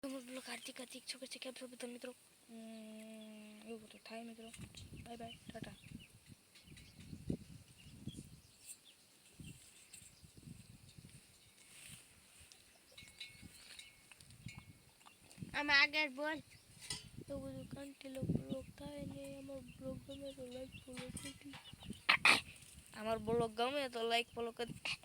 blog હાર્દિક હાર્દિક છોકરી છે કેમ છો બધા મિત્રો એવું બધું થાય મિત્રો બાય બાય ટાટા આમાં આગળ બોલ એવું બધું કન્ટિન્યુ બ્લોગ થાય ને અમારો બ્લોગ ગમે તો લાઈક ફોલો કરી અમારો બ્લોગ ગમે તો લાઈક ફોલો કરી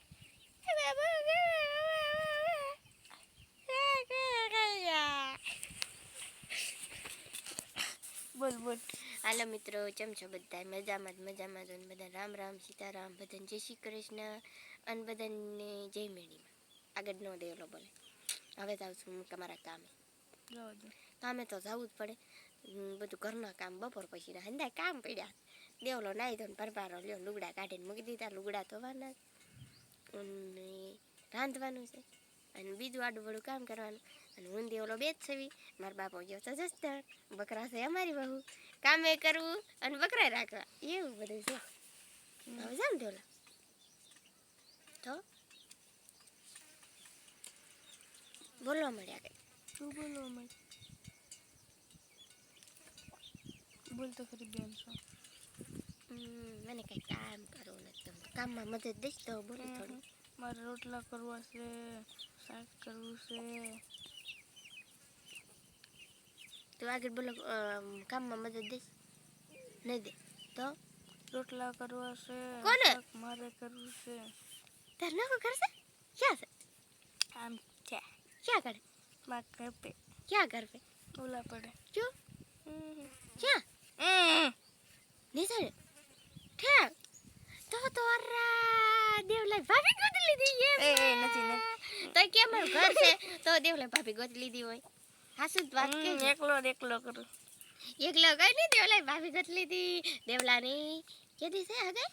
બોલ બોલ હાલો મિત્રો કેમ છો બધા મજામાં જ બધા રામ રામ સીતારામ બધાને જય શ્રી કૃષ્ણ અને બધાને જય મેળીમાં આગળ નો દેવલો બોલે હવે જાઉં છું હું તમારા કામે તો જવું જ પડે બધું ઘરના કામ બપોર પછી હંધાય કામ પડ્યા દેવલો નાહી દો ને પરપારો લ્યો લુગડા કાઢીને મૂકી દીધા લુગડા ધોવાના અને રાંધવાનું છે અને બીજું આડું વડું કામ કરવાનું અને હું દેવલો બે જ છવી મારા બાપો ગયો છે જસ્તર બકરા છે અમારી બહુ કામે કરવું અને બકરા રાખવા એવું બધું છે હવે જામ દેવલા તો બોલવા મળ્યા કઈ શું બોલવા મળે બોલ તો ખરી બેન છો મને કઈ કામ કરવું નથી કામમાં મદદ દઈશ તો બોલો થોડું મારે રોટલા કરવા છે શાક કરવું છે તો આગળ બોલો કામમાં મદદ દઈશ નહીં દે તો રોટલા કરવા છે કોને મારે કરવું છે તાર નાખો કરશે ક્યાં છે આમ છે ક્યાં કરે માર ઘર पे ક્યાં ઘર पे ઓલા પડે क्यों क्या निसर ठेक तो देवलाई भाभी गोद લીધી એ નથી તો કે મારું ઘર છે તો દેવलाई ભાભી ગોદ લીધી હોય હાસુ વાત કે એકલો કરું એકલો કઈ નહીં દેવलाई ભાભી ગોદ લીધી દેવલાની કેદી છે હગે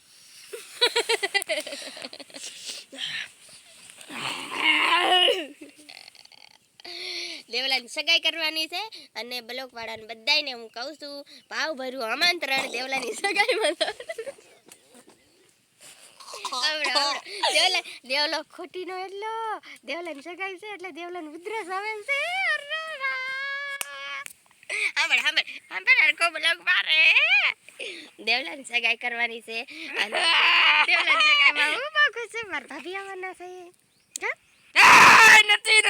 દેવલાની સગાઈ કરવાની છે અને બ્લોક વાળાને બધાને હું કહું છું ભાવ ભર્યું આમંત્રણ દેવલાની સગાઈમાં દેવલો ખોટી નો એટલો દેવલાની સગાઈ છે એટલે દેવલાની ઉધરસ આવે છે બ્લોક મારે દેવલાની સગાઈ કરવાની છે અને દેવલાની સગાઈમાં હું બહુ ખુશ છું મારા ભાભી આવવાના છે નથી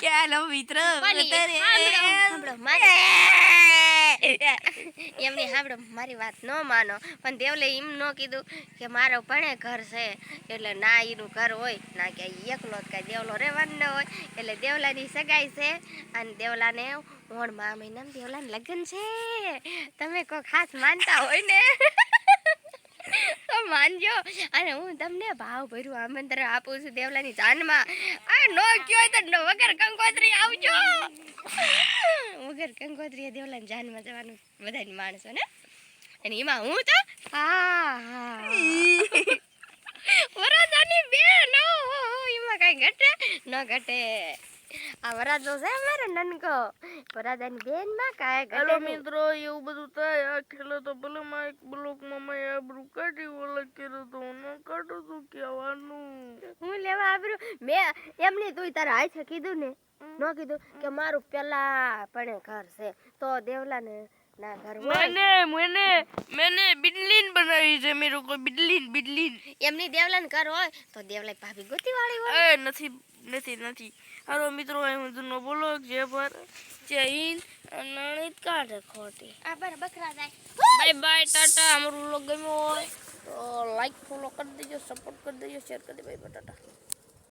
ચાલો મિત્ર એમની સાંભળો મારી વાત ન માનો પણ દેવલે એમ ન કીધું કે મારો પણ ઘર છે એટલે ના એનું ઘર હોય ના કે એકલો જ કાંઈ દેવલો રહેવાનું ન હોય એટલે દેવલાની સગાઈ છે અને દેવલાને ઓણમાં આ મહિનામાં દેવલાને લગ્ન છે તમે કોઈ ખાસ માનતા હોય ને તો માનજો અને હું તમને ભાવ ભર્યું આમંત્રણ આપું છું દેવલાની જાનમાં આ નો કયો તો વગર કંકોત્રી આવજો વગર કંકોત્રી દેવલાની જાનમાં જવાનું બધાની માણસો ને અને એમાં હું તો વરાજાની બેન એમાં કઈ ઘટે ન ઘટે આ વરાજો છે અમારો નનકો વરાજાની બેન માં કાંઈ ઘટે હેલો મિત્રો એવું બધું થાય આ ખેલો તો ભલે માં એક બ્લોકમાં મેં આબરૂ કાઢી ઓલા કર્યું તો ન કાઢું તું કહેવાનું હું લેવા આબરૂ મેં એમની તું તારા હાથે કીધું ને ન કીધું કે મારું પેલા પણ ઘર છે તો દેવલાને ના ઘર मैंने बिल्लीन बनाई है मेरे को बिल्लीन એમની દેવલાને ઘર હોય તો દેવલા ભાભી ગોતી વાળી હોય એ નથી હાલો મિત્રો હું તમને બોલો જે પર જય હિન્દ નણિત કાઢે ખોટી આ પર બકરા જાય બાય બાય ટાટા અમારું લોગ ગમ્યો હોય તો લાઈક ફોલો કરી દેજો સપોર્ટ કરી દેજો શેર કરી દે બાય ટાટા